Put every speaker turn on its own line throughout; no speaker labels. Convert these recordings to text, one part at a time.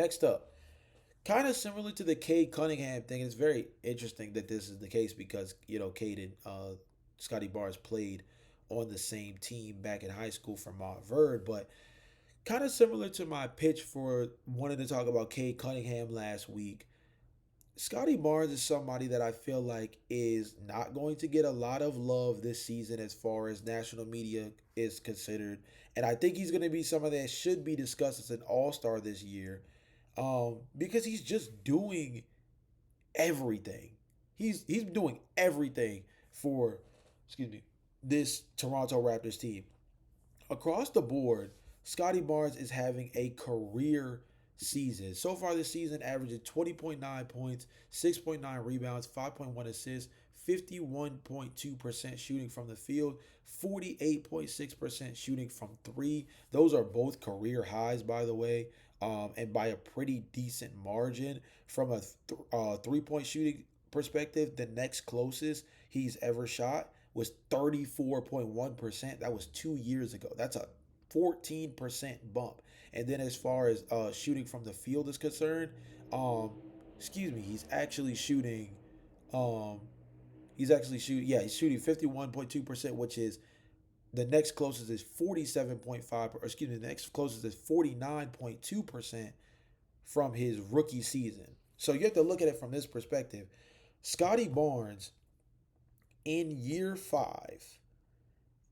Next up, kind of similar to the Cade Cunningham thing. It's very interesting that this is the case because Cade and Scottie Barnes played on the same team back in high school for Montverde, but kind of similar to my pitch for wanting to talk about Cade Cunningham last week. Scottie Barnes is somebody that I feel like is not going to get a lot of love this season as far as national media is considered. And I think he's going to be someone that should be discussed as an all-star this year, because he's just doing everything. He's doing everything for, excuse me, this Toronto Raptors team. Across the board, Scottie Barnes is having a career season. So far this season, averaging 20.9 points, 6.9 rebounds, 5.1 assists, 51.2% shooting from the field, 48.6% shooting from three. Those are both career highs, by the way, and by a pretty decent margin. From a 3 point shooting perspective, the next closest he's ever shot was 34.1%. That was 2 years ago. That's a 14% bump. And then as far as shooting from the field is concerned, um, excuse me, um, he's shooting 51.2%, which is the next closest is 47.5, or excuse me, the next closest is 49.2% from his rookie season. So you have to look at it from this perspective. Scottie Barnes in year five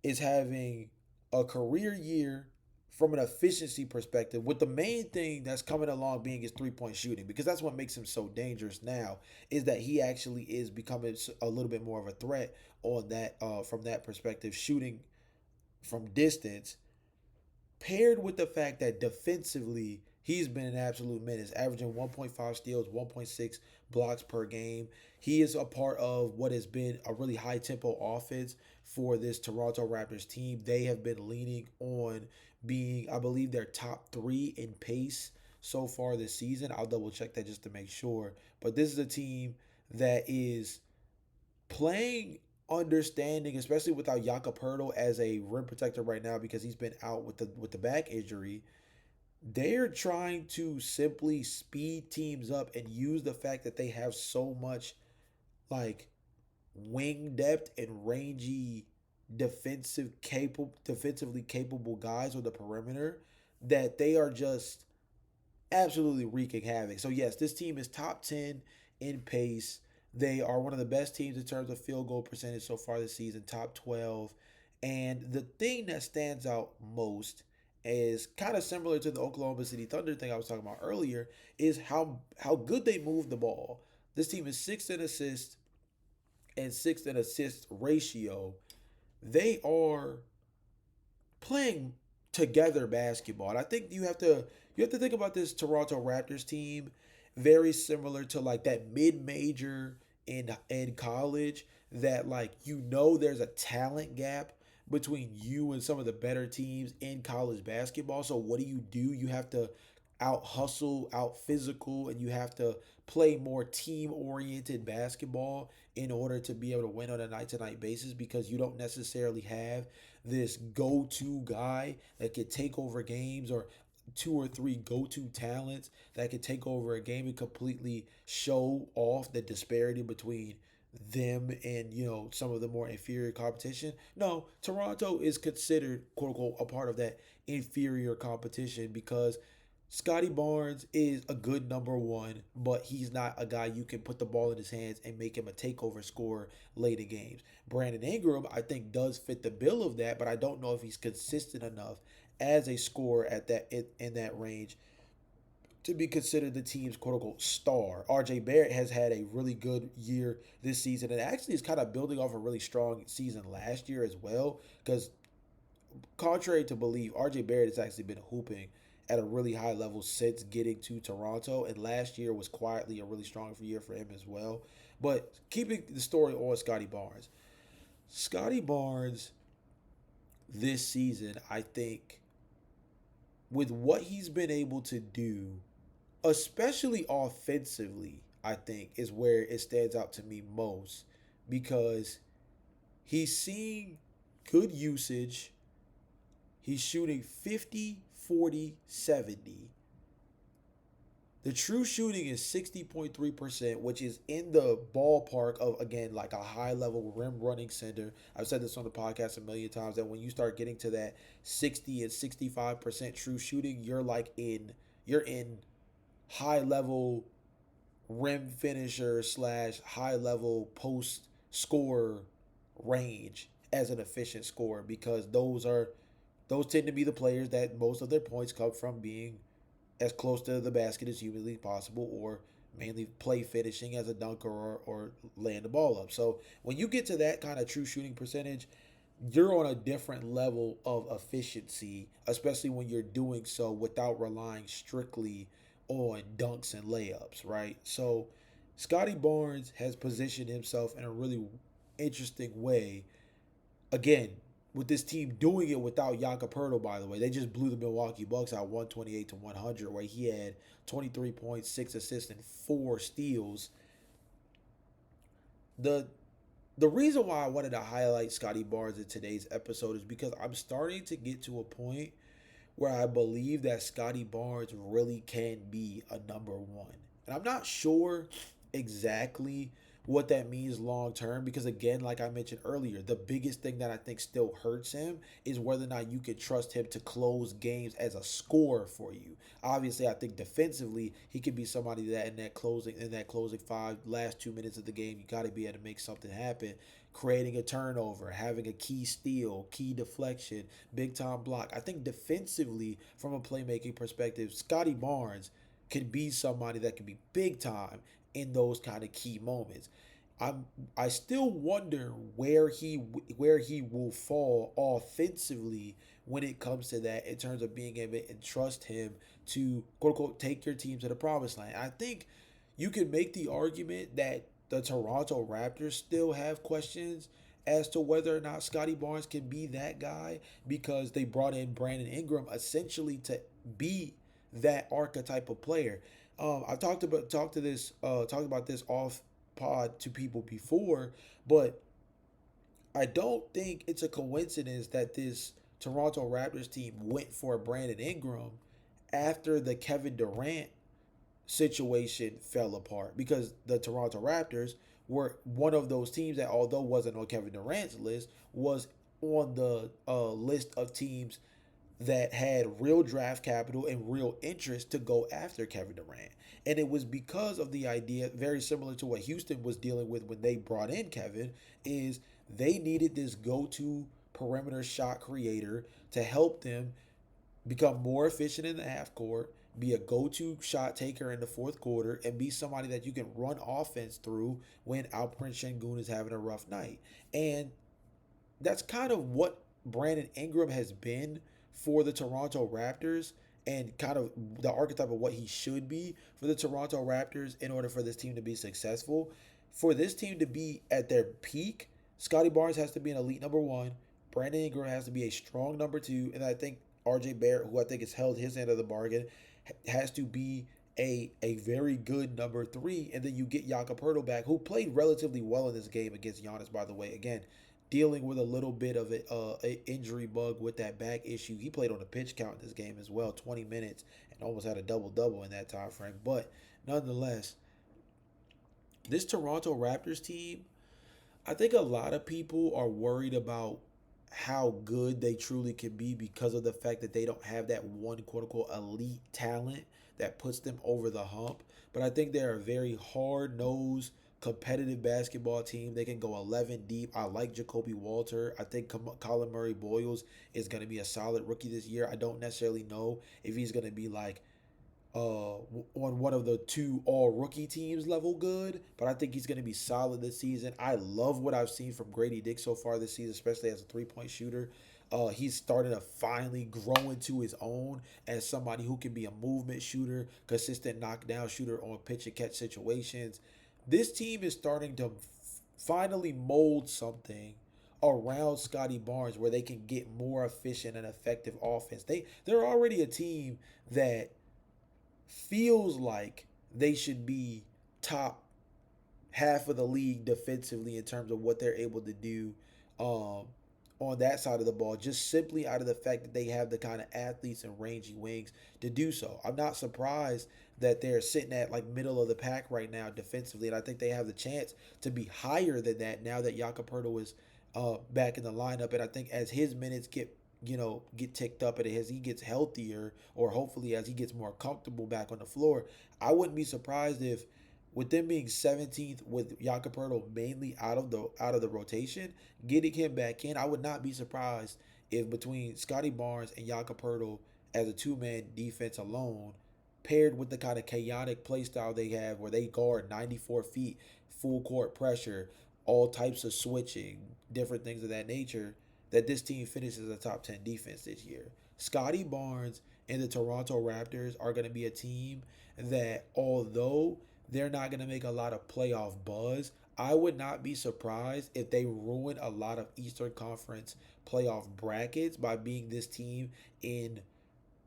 is having a career year from an efficiency perspective, with the main thing that's coming along being his 3 point shooting, because that's what makes him so dangerous now, is that he actually is becoming a little bit more of a threat on that, from that perspective, shooting from distance, paired with the fact that defensively he's been an absolute menace, averaging 1.5 steals, 1.6 blocks per game. He is a part of what has been a really high tempo offense for this Toronto Raptors team. They have been leaning on being, I believe, they're top three in pace so far this season. I'll double check that just to make sure. But this is a team that is playing understanding, especially without Jakob Pertl as a rim protector right now because he's been out with the back injury. They're trying to simply speed teams up and use the fact that they have so much like wing depth and rangy defensively capable guys on the perimeter, that they are just absolutely wreaking havoc. So yes, this team is top 10 in pace. They are one of the best teams in terms of field goal percentage so far this season, top 12. And the thing that stands out most is kind of similar to the Oklahoma City Thunder thing I was talking about earlier, is how good they move the ball. This team is sixth in assists and sixth in assist ratio. They are playing together basketball. And I think you have to think about this Toronto Raptors team very similar to like that mid-major in college, that like there's a talent gap between you and some of the better teams in college basketball. So what do? You have to out hustle, out physical, and you have to play more team oriented basketball in order to be able to win on a night to night basis, because you don't necessarily have this go to guy that could take over games, or two or three go to talents that could take over a game and completely show off the disparity between them and some of the more inferior competition. No, Toronto is considered quote unquote a part of that inferior competition because Scottie Barnes is a good number one, but he's not a guy you can put the ball in his hands and make him a takeover scorer late in games. Brandon Ingram, I think, does fit the bill of that, but I don't know if he's consistent enough as a scorer at in that range to be considered the team's quote unquote star. RJ Barrett has had a really good year this season, and actually is kind of building off a really strong season last year as well, because contrary to belief, RJ Barrett has actually been hooping at a really high level since getting to Toronto, and last year was quietly a really strong year for him as well. But keeping the story on Scottie Barnes this season, I think, with what he's been able to do, especially offensively, I think is where it stands out to me most, because he's seeing good usage. He's shooting 50, 40, 70. The true shooting is 60.3%, which is in the ballpark of, again, like a high level rim running center. I've said this on the podcast a million times that when you start getting to that 60 and 65% true shooting, you're in high level rim finisher slash high level post scorer range as an efficient scorer, because those tend to be the players that most of their points come from being as close to the basket as humanly possible, or mainly play finishing as a dunker, or laying the ball up. So when you get to that kind of true shooting percentage, you're on a different level of efficiency, especially when you're doing so without relying strictly on dunks and layups, right? So Scottie Barnes has positioned himself in a really interesting way. Again, with this team doing it without Jakob Poeltl, by the way, they just blew the Milwaukee Bucks out 128 to 100, where he had 23 points, 6 assists, and 4 steals. The the reason why I wanted to highlight Scottie Barnes in today's episode is because I'm starting to get to a point where I believe that Scottie Barnes really can be a number one. And I'm not sure exactly what that means long term, because again, like I mentioned earlier, the biggest thing that I think still hurts him is whether or not you can trust him to close games as a scorer for you. Obviously, I think defensively he could be somebody that in that closing 5 last 2 minutes of the game, you got to be able to make something happen, creating a turnover, having a key steal, key deflection, big time block. I think defensively, from a playmaking perspective, Scottie Barnes can be somebody that can be big time in those kind of key moments. I'm I still wonder where he will fall offensively when it comes to that, in terms of being able to entrust him to quote unquote take your team to the promised land. I think you can make the argument that the Toronto Raptors still have questions as to whether or not Scottie Barnes can be that guy, because they brought in Brandon Ingram essentially to be that archetype of player. I've talked about this off pod to people before, but I don't think it's a coincidence that this Toronto Raptors team went for Brandon Ingram after the Kevin Durant situation fell apart, because the Toronto Raptors were one of those teams that, although wasn't on Kevin Durant's list, was on the list of teams that had real draft capital and real interest to go after Kevin Durant. And it was because of the idea, very similar to what Houston was dealing with when they brought in Kevin, is they needed this go-to perimeter shot creator to help them become more efficient in the half court, be a go-to shot taker in the fourth quarter, and be somebody that you can run offense through when Alperen Şengün is having a rough night. And that's kind of what Brandon Ingram has been for the Toronto Raptors, and kind of the archetype of what he should be for the Toronto Raptors in order for this team to be successful. For this team to be at their peak, Scottie Barnes has to be an elite number one. Brandon Ingram has to be a strong number two. And I think RJ Barrett, who I think has held his end of the bargain, has to be a very good number three. And then you get Jakob Poeltl back, who played relatively well in this game against Giannis, by the way. Again, dealing with a little bit of a injury bug with that back issue. He played on a pitch count in this game as well, 20 minutes, and almost had a double double in that time frame. But nonetheless, this Toronto Raptors team, I think a lot of people are worried about how good they truly can be, because of the fact that they don't have that one quote unquote elite talent that puts them over the hump. But I think they're a very hard nosed, competitive basketball team. They can go 11 deep. I like Jacoby Walter. I think Colin Murray Boyles is going to be a solid rookie this year. I don't necessarily know if he's going to be like on one of the two all rookie teams level good, but I think he's going to be solid this season. I love what I've seen from Grady Dick so far this season, especially as a 3 point shooter. He's starting to finally grow into his own as somebody who can be a movement shooter, consistent knockdown shooter on pitch and catch situations. This team is starting to finally mold something around Scottie Barnes where they can get more efficient and effective offense. They're already a team that feels like they should be top half of the league defensively in terms of what they're able to do um, on that side of the ball, just simply out of the fact that they have the kind of athletes and rangy wings to do so. I'm not surprised that they're sitting at like middle of the pack right now defensively, and I think they have the chance to be higher than that now that Jakob is back in the lineup. And I think as his minutes get ticked up, and as he gets healthier, or hopefully as he gets more comfortable back on the floor, I wouldn't be surprised if, with them being 17th with Jakob mainly out of the rotation, getting him back in, I would not be surprised if between Scottie Barnes and Jakob as a two-man defense alone, paired with the kind of chaotic play style they have where they guard 94 feet, full court pressure, all types of switching, different things of that nature, that this team finishes a top 10 defense this year. Scottie Barnes and the Toronto Raptors are going to be a team that, although they're not going to make a lot of playoff buzz, I would not be surprised if they ruin a lot of Eastern Conference playoff brackets by being this team in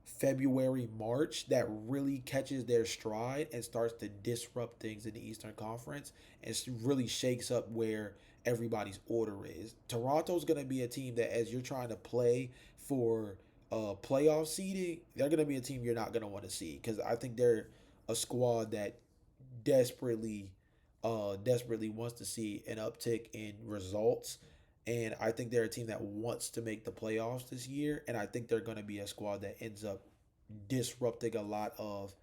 February, March that really catches their stride and starts to disrupt things in the Eastern Conference and really shakes up where everybody's order is. Toronto's going to be a team that, as you're trying to play for playoff seeding, they're going to be a team you're not going to want to see, because I think they're a squad that desperately, desperately wants to see an uptick in results. And I think they're a team that wants to make the playoffs this year. And I think they're going to be a squad that ends up disrupting a lot of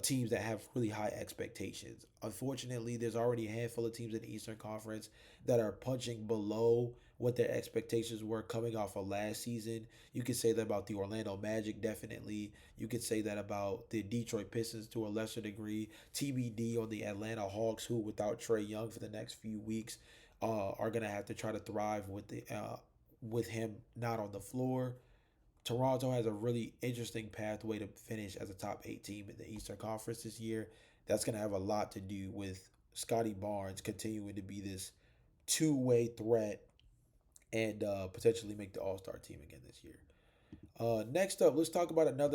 teams that have really high expectations. Unfortunately, there's already a handful of teams in the Eastern Conference that are punching below what their expectations were coming off of last season. You could say that about the Orlando Magic, definitely. You could say that about the Detroit Pistons to a lesser degree. TBD on the Atlanta Hawks, who without Trae Young for the next few weeks are gonna have to try to thrive with him not on the floor. Toronto has a really interesting pathway to finish as a top 8 team in the Eastern Conference this year. That's going to have a lot to do with Scottie Barnes continuing to be this two-way threat and potentially make the All Star team again this year. Next up, let's talk about another